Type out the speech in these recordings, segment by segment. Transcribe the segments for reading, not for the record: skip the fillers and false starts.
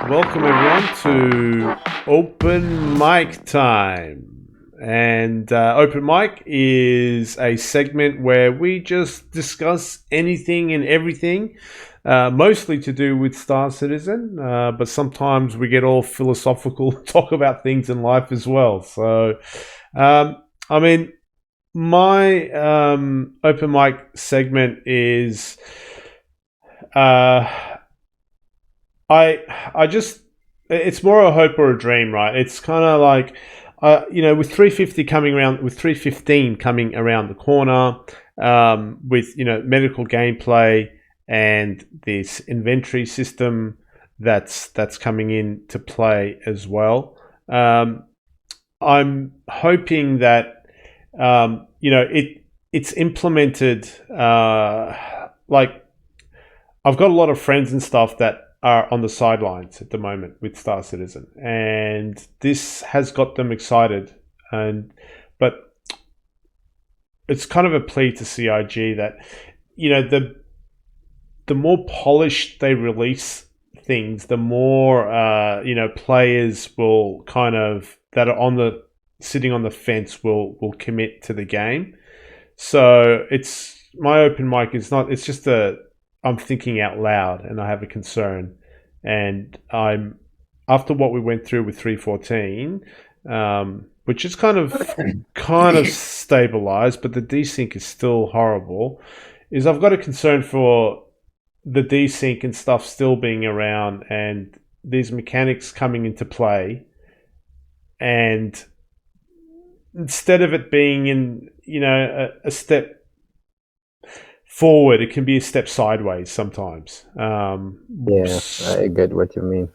Welcome everyone to Open Mic Time. And Open Mic is a segment where we just discuss anything and everything, mostly to do with Star Citizen, but sometimes we get all philosophical, talk about things in life as well. So, my Open Mic segment is... I just, it's more a hope or a dream, right? It's kind of like, with 350 coming around, with 315 coming around the corner, with, medical gameplay and this inventory system that's coming into play as well. I'm hoping that, it's implemented, like, I've got a lot of friends and stuff that are on the sidelines at the moment with Star Citizen, and this has got them excited. But it's kind of a plea to CIG that, the more polished they release things, the more players will kind of, that are sitting on the fence will commit to the game. So it's my open mic is not. It's just I'm thinking out loud, and I have a concern. And I'm, after what we went through with 314, which is kind of stabilized, but the desync is still horrible. Is I've got a concern for the desync and stuff still being around, and these mechanics coming into play, and instead of it being in a step forward, it can be a step sideways sometimes. Yeah, I get what you mean.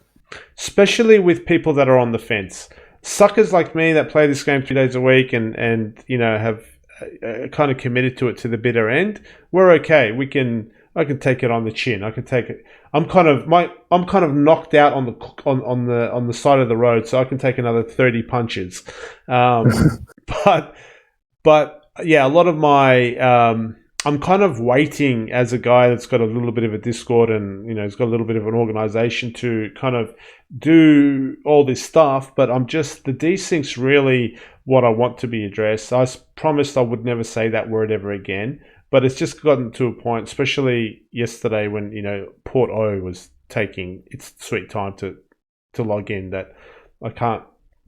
Especially with people that are on the fence. Suckers like me that play this game 3 days a week and have kind of committed to it to the bitter end. We're okay. I can take it on the chin. I can take it. I'm kind of knocked out on the side of the road, so I can take another 30 punches. But yeah, a lot of my I'm kind of waiting as a guy that's got a little bit of a Discord and, has got a little bit of an organization to kind of do all this stuff. But the desync's really what I want to be addressed. I promised I would never say that word ever again. But it's just gotten to a point, especially yesterday when, Port O was taking its sweet time to log in, that I can't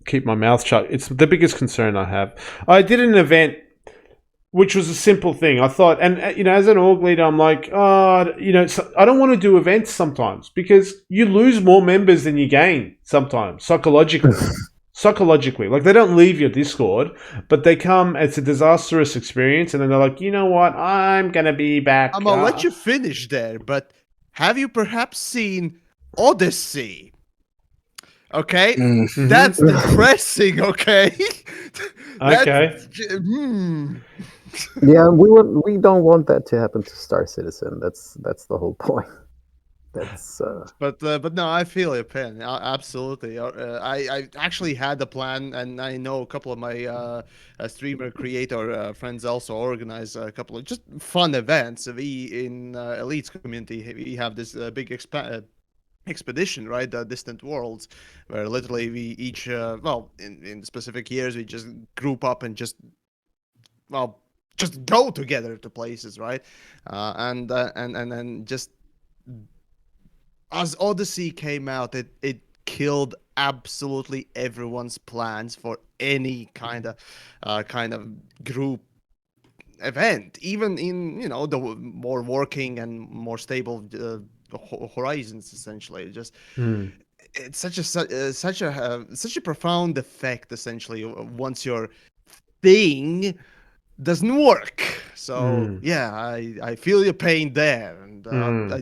keep my mouth shut. It's the biggest concern I have. I did an event which was a simple thing. I thought, and as an org leader, I'm like, so I don't want to do events sometimes because you lose more members than you gain sometimes, psychologically. Like, they don't leave your Discord, but they come. It's a disastrous experience, and then they're like, you know what? I'm gonna be back. I'm gonna let you finish there, but have you perhaps seen Odyssey? Okay, That's depressing. Okay. Okay. Yeah, we don't want that to happen to Star Citizen. That's the whole point. That's But no, I feel your pain. Absolutely. I actually had the plan, and I know a couple of my streamer creator friends also organize a couple of just fun events. We in Elite's community, we have this big expedition, right? The Distant Worlds, where literally we each in specific years we just group up and just go together to places, right? And then just as Odyssey came out, it killed absolutely everyone's plans for any kind of group event, even in the more working and more stable horizons. Essentially, just it's such a profound effect. Essentially, once your thing doesn't work. So yeah, I feel your pain there, and I,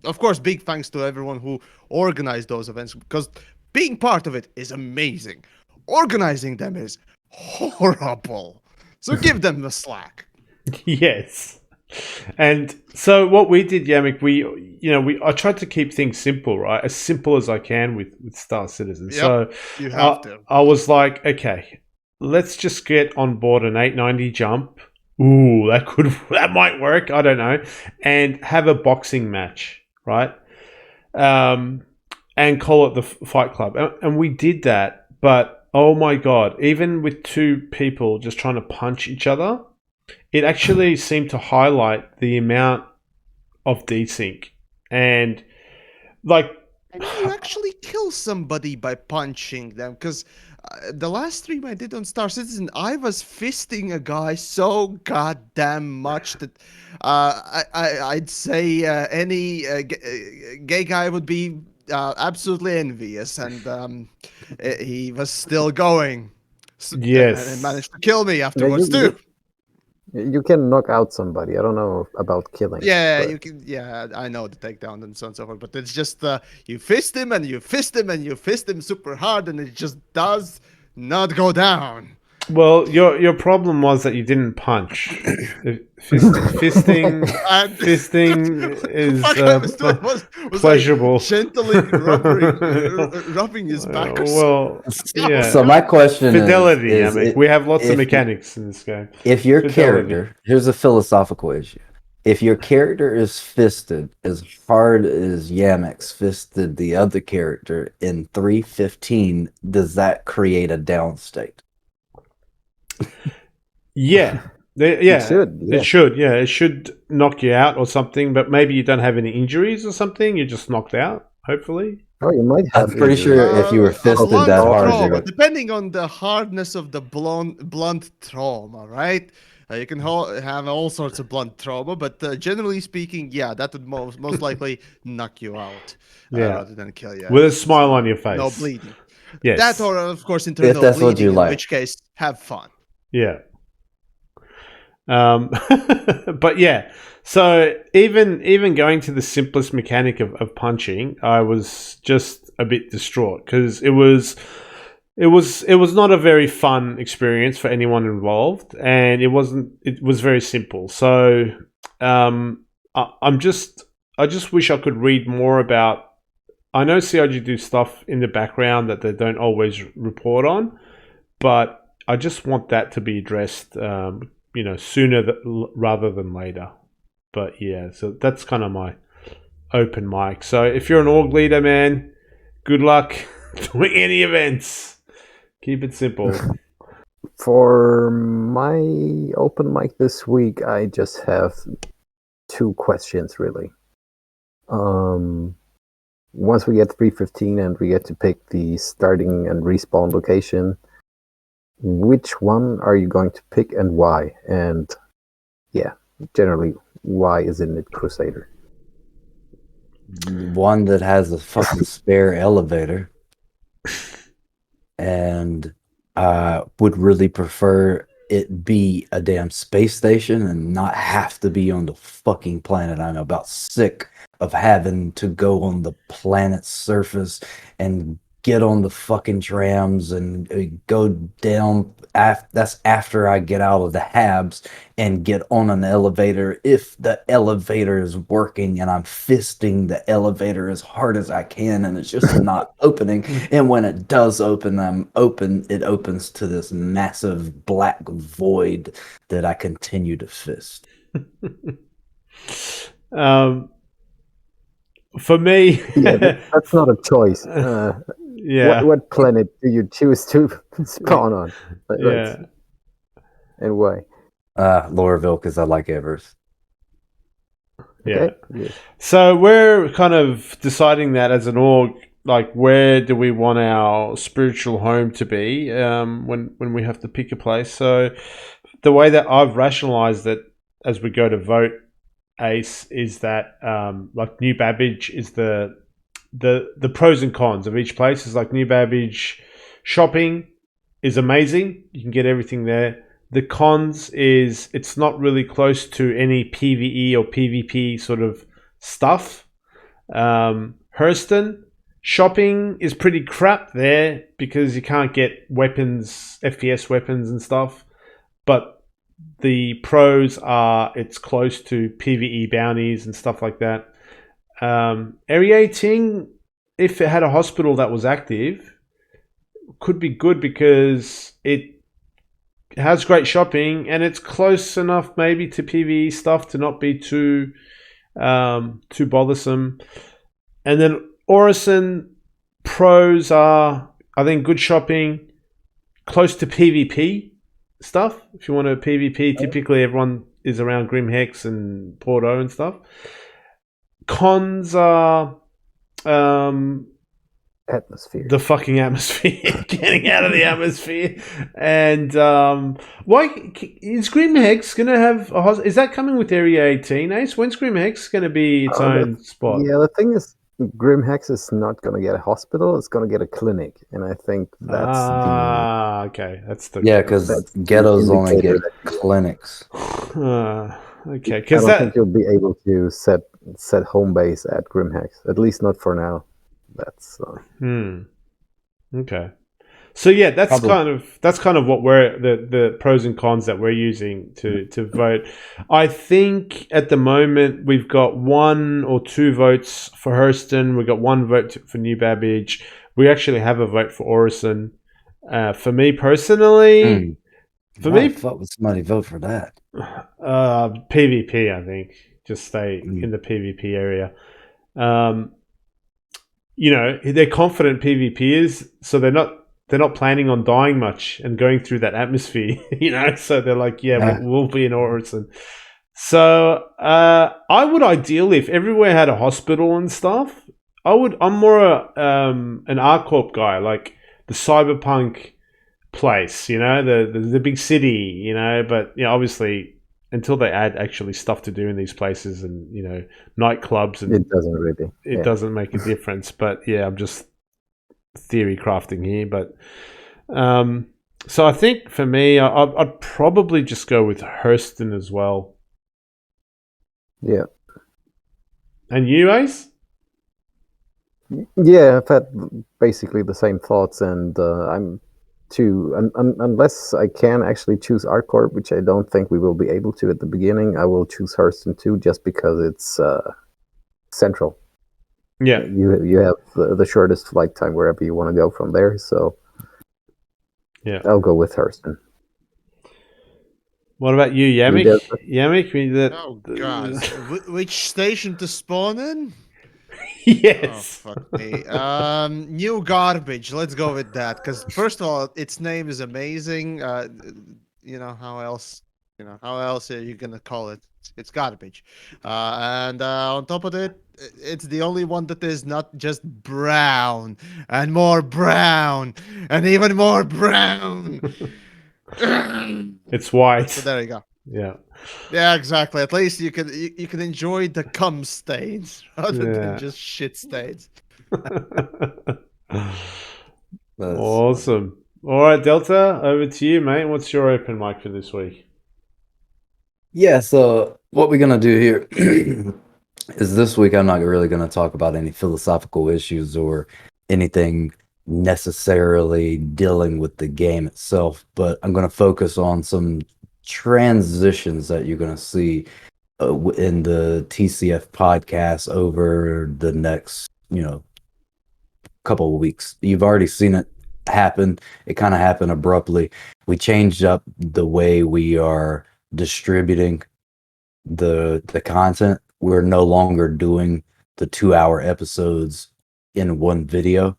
of course, big thanks to everyone who organized those events, because being part of it is amazing. Organizing them is horrible. So give them the slack. Yes. And so what we did, Yamik, I tried to keep things simple, right? As simple as I can with Star Citizen. Yep, so you have to. I was like, okay, let's just get on board an 890 jump Ooh, that might work. I don't know. And have a boxing match, right? And call it the Fight Club. And we did that, but oh my god, even with two people just trying to punch each other, it actually seemed to highlight the amount of desync. And like, And you actually kill somebody by punching them, because the last stream I did on Star Citizen, I was fisting a guy so goddamn much that I'd say any gay guy would be absolutely envious, and he was still going. And he yes. managed to kill me Yeah, afterwards too. you can knock out somebody. I don't know about killing. Yeah, but you can. Yeah, I know the takedown and so on and so forth, but it's just you fist him and you fist him and you fist him super hard, and it just does not go down. Well, your problem was that you didn't punch. Fisting And is fuck I was doing was pleasurable. like gently rubbing his back or well, yeah. So my question Fidelity. is I mean, we have lots of if- mechanics in this game. if your Fidelity. character, here's a philosophical issue. If your character is fisted as hard as Yamiks fisted the other character in 3:15, does that create a down state? Yeah. It should. Yeah. It should. Yeah, it should knock you out or something. But maybe you don't have any injuries or something. You're just knocked out. Hopefully. Oh, you might have. I'm pretty sure if you were fisted blunt that hard, trauma, depending on the hardness of the blunt trauma, right? You can have all sorts of blunt trauma, but generally speaking, yeah, that would most likely knock you out rather than kill you. With a smile on your face. No bleeding. Yes. That or, of course, internal that's what bleeding, you in like. which case, have fun. Yeah. But yeah, so even going to the simplest mechanic of punching, I was just a bit distraught because it was not a very fun experience for anyone involved, and it was very simple. So I just wish I could read more about. I know CIG do stuff in the background that they don't always report on, but I just want that to be addressed, sooner rather than later. But yeah, so that's kind of my open mic. So if you're an org leader, man, good luck doing any events. Keep it simple. For my open mic this week, I just have two questions, really. Once we get 3:15 and we get to pick the starting and respawn location, which one are you going to pick and why? And yeah, generally, why isn't it Crusader? One that has a fucking spare elevator, and I would really prefer it be a damn space station and not have to be on the fucking planet. I'm about sick of having to go on the planet's surface and get on the fucking trams and go down. That's after I get out of the habs and get on an elevator. If the elevator is working and I'm fisting the elevator as hard as I can and it's just not opening. And when it does open, it opens to this massive black void that I continue to fist. For me, Yeah, that's not a choice. yeah. What planet do you choose to spawn on? Yeah. And why? Lorville, because I like Everest. Yeah. Okay. Yeah. So we're kind of deciding that as an org, like where do we want our spiritual home to be when we have to pick a place. So the way that I've rationalized it as we go to vote, Ace, is that like New Babbage is the pros and cons of each place. Is like New Babbage shopping is amazing. You can get everything there. The cons is it's not really close to any PvE or PvP sort of stuff. Hurston shopping is pretty crap there because you can't get weapons, FPS weapons and stuff. But the pros are it's close to PvE bounties and stuff like that. Area 18, if it had a hospital that was active, could be good because has great shopping, and it's close enough maybe to PvE stuff to not be too bothersome. And then Orison pros are, I think, good shopping, close to PvP stuff. If you want a PvP, typically everyone is around Grim Hex and Porto and stuff. Cons are Atmosphere. the fucking atmosphere, getting out of the atmosphere, and why is Grim Hex gonna have a is that coming with Area 18? Ace, when's Grim Hex gonna be its own spot? Yeah, the thing is, Grim Hex is not going to get a hospital; it's going to get a clinic, and I think that's okay, that's the because ghettos only get clinics. okay, I because don't think you'll be able to set home base at Grim Hex, at least not for now. That's okay. So yeah, that's Probably. kind of what we're the pros and cons that we're using to vote. I think at the moment we've got 1 or 2 votes for Hurston. We've got 1 vote for New Babbage. We actually have a vote for Orison. For me personally, Why the fuck would somebody vote for that? PvP. I think just stay in the PvP area. They're confident PvPers, so they're not planning on dying much and going through that atmosphere, so they're like, we'll be in Orison. So I would ideally, if everywhere had a hospital and stuff, I'm more an R-Corp guy, like the cyberpunk place, the big city, but obviously until they add actually stuff to do in these places and nightclubs, and it doesn't really. It doesn't make a difference. But yeah, I'm just theory crafting here. But so I think for me, I'd probably just go with Hurston as well. Yeah. And you, Ace? Yeah, I've had basically the same thoughts, and I'm too. Unless I can actually choose ArtCorp, which I don't think we will be able to at the beginning, I will choose Hurston too, just because it's central. Yeah, you have the shortest flight time wherever you want to go from there. So yeah, I'll go with Hurston. What about you, Yamik? Yamik, oh god, which station to spawn in? Yes. Oh, fuck me. New Garbage. Let's go with that. Because first of all, its name is amazing. How else? How else are you gonna call it? It's garbage. And on top of it, it's the only one that is not just brown and more brown and even more brown. It's white. So there you go. Yeah. Yeah, exactly. At least you can enjoy the cum stains rather than just shit stains. Awesome. All right, Delta, over to you, mate. What's your open mic for this week? Yeah, so what we're going to do here is this week I'm not really going to talk about any philosophical issues or anything necessarily dealing with the game itself, but I'm going to focus on some transitions that you're going to see in the TCF podcast over the next, couple of weeks. You've already seen it happen. It kind of happened abruptly. We changed up the way we are distributing the content. We're no longer doing the 2-hour episodes in one video.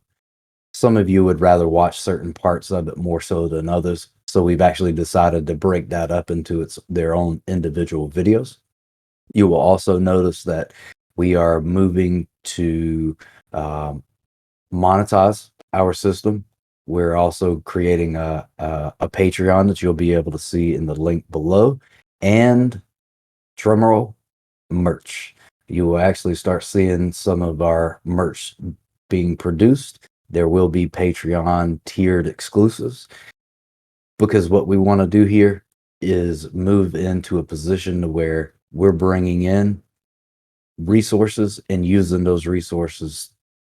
Some of you would rather watch certain parts of it more so than others. So we've actually decided to break that up into their own individual videos. You will also notice that we are moving to monetize our system. We're also creating a Patreon that you'll be able to see in the link below, and drumroll, merch. You will actually start seeing some of our merch being produced. There will be Patreon tiered exclusives, because what we want to do here is move into a position to where we're bringing in resources and using those resources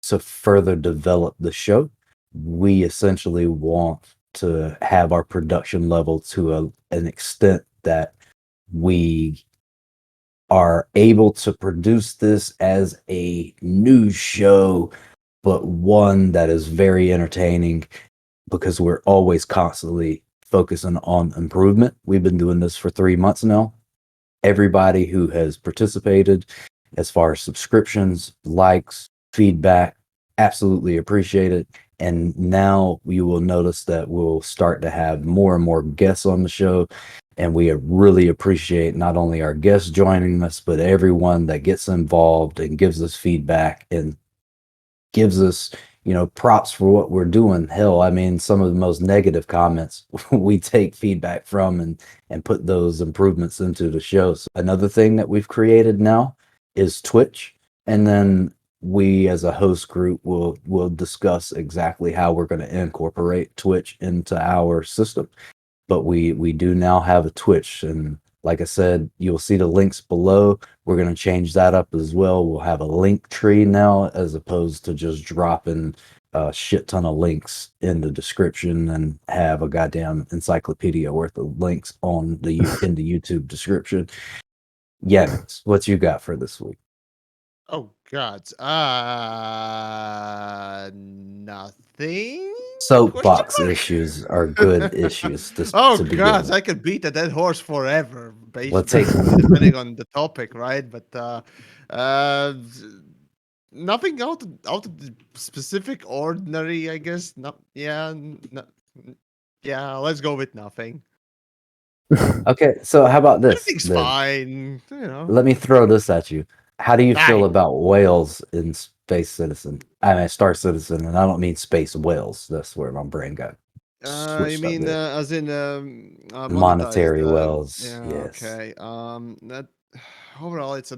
to further develop the show. We essentially want to have our production level to an extent that we are able to produce this as a news show, but one that is very entertaining, because we're always constantly focusing on improvement. We've been doing this for 3 months now. Everybody who has participated, as far as subscriptions, likes, feedback, absolutely appreciate it. And now you will notice that we'll start to have more and more guests on the show. And we really appreciate not only our guests joining us, but everyone that gets involved and gives us feedback and gives us, props for what we're doing. Hell, I mean, some of the most negative comments we take feedback from and put those improvements into the show. So another thing that we've created now is Twitch, and then we as a host group will discuss exactly how we're going to incorporate Twitch into our system. But we do now have a Twitch, and like I said, you'll see the links below. We're going to change that up as well. We'll have a link tree now, as opposed to just dropping a shit ton of links in the description and have a goddamn encyclopedia worth of links in the YouTube description. Yamiks, what you got for this week? Oh God. Nothing. Soapbox issues are good issues Oh to begin God, with. I could beat a dead horse forever, Let's take basically, depending on the topic, right? But uh, nothing out of the specific ordinary, I guess. No, yeah, yeah. Let's go with nothing. Okay, so how about this Everything's then? fine, you know. Let me throw this at you. How do you feel Aye. about whales in Space Citizen? I mean, Star Citizen, and I don't mean Space Whales. That's where my brain got You switched up mean there. as in monetized? Monetary whales, Yeah, yes. okay. That overall, it's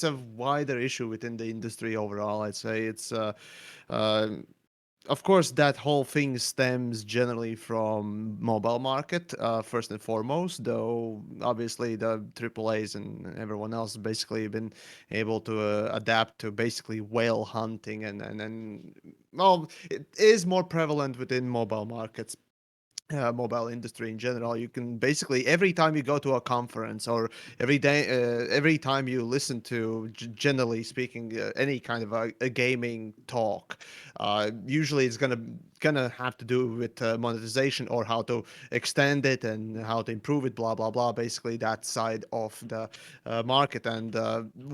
a wider issue within the industry. Overall, I'd say it's uh, of course, that whole thing stems generally from mobile market, first and foremost, though obviously the AAAs and everyone else basically been able to adapt to basically whale hunting and well, it is more prevalent within mobile markets, mobile industry in general. You can basically every time you go to a conference or every time you listen to, generally speaking, any kind of a gaming talk, usually it's gonna have to do with monetization or how to extend it and how to improve it, blah blah blah. Basically, that side of the market, and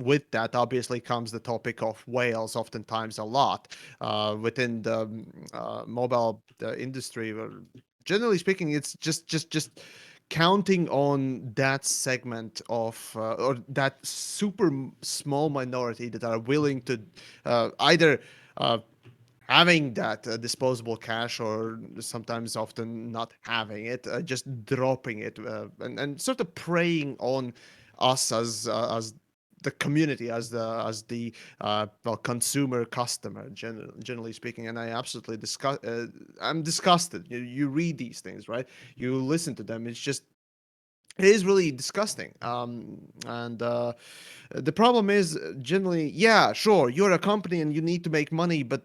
with that, obviously, comes the topic of whales. Oftentimes, a lot within the mobile industry. Generally speaking, it's just counting on that segment of or that super small minority that are willing to either uh, having that disposable cash or sometimes often not having it, just dropping it, and sort of preying on us as the community, as the well, consumer customer, generally speaking. And I absolutely I'm disgusted. You read these things, right? You listen to them. It's just, it is really disgusting. And the problem is, generally, yeah, sure, you're a company and you need to make money, but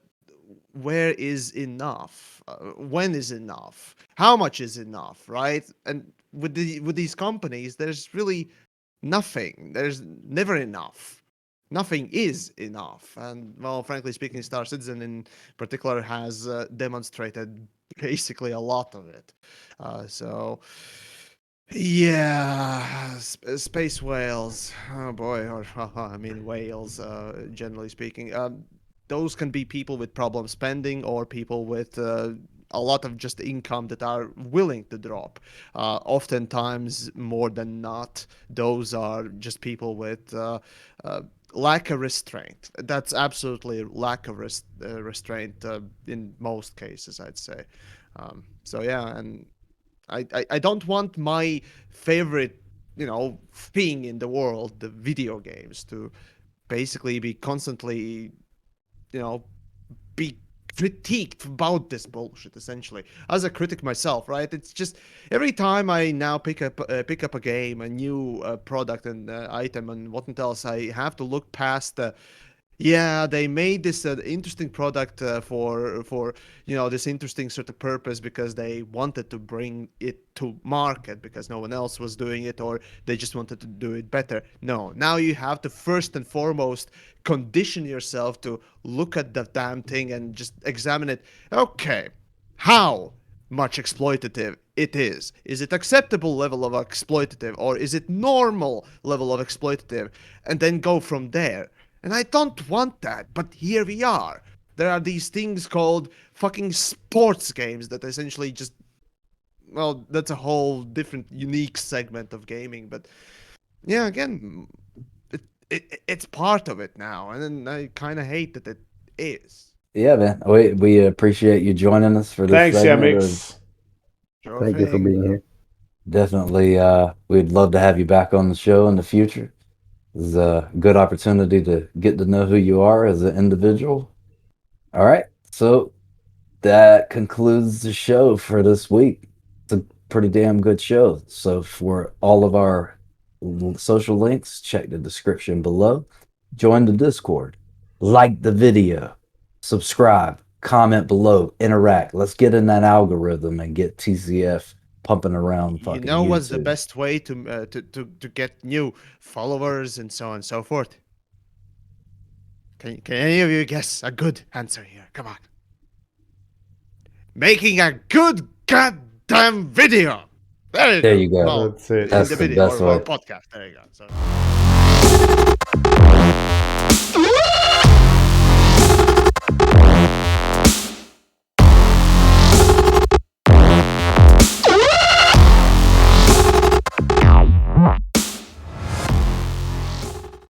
where is enough? When is enough? How much is enough? Right? And with these companies, there's really nothing. There's never enough. Nothing is enough. And well, frankly speaking, Star Citizen in particular has demonstrated basically a lot of it. So yeah, space whales. Oh boy, or I mean whales. Generally speaking, those can be people with problem spending or people with a lot of just income that are willing to drop. Oftentimes, more than not, those are just people with lack of restraint. That's absolutely lack of restraint in most cases, I'd say. So yeah, and I don't want my favorite, thing in the world, the video games, to basically be constantly, you know, be critiqued about this bullshit. Essentially, as a critic myself, right? It's just every time I now pick up a game, a new product and item and whatnot else, I have to look past the, yeah, they made this interesting product for this interesting sort of purpose because they wanted to bring it to market because no one else was doing it, or they just wanted to do it better. No, now you have to first and foremost condition yourself to look at the damn thing and just examine it. Okay, how much exploitative it is. Is it acceptable level of exploitative, or is it normal level of exploitative, and then go from there. And I don't want that, but here we are. There are these things called fucking sports games that essentially just, well, that's a whole different unique segment of gaming, but yeah, again, it's part of it now, and then I kind of hate that it is. Yeah, man. We appreciate you joining us for this Thanks, segment. Yamiks. Sure Thank you for thing. being here. Definitely, we'd love to have you back on the show in the future. It's a good opportunity to get to know who you are as an individual. All right, so that concludes the show for this week. It's a pretty damn good show. So for all of our social links, check the description below. Join the Discord, like the video, subscribe, comment below, interact. Let's get in that algorithm and get TCF pumping around fucking You know what's the YouTube. best way to get new followers and so on and so forth? Can any of you guess a good answer here? Come on. Making a good goddamn video. There you go. Well, That's it. That's in the the video best or way. podcast. There you go. So.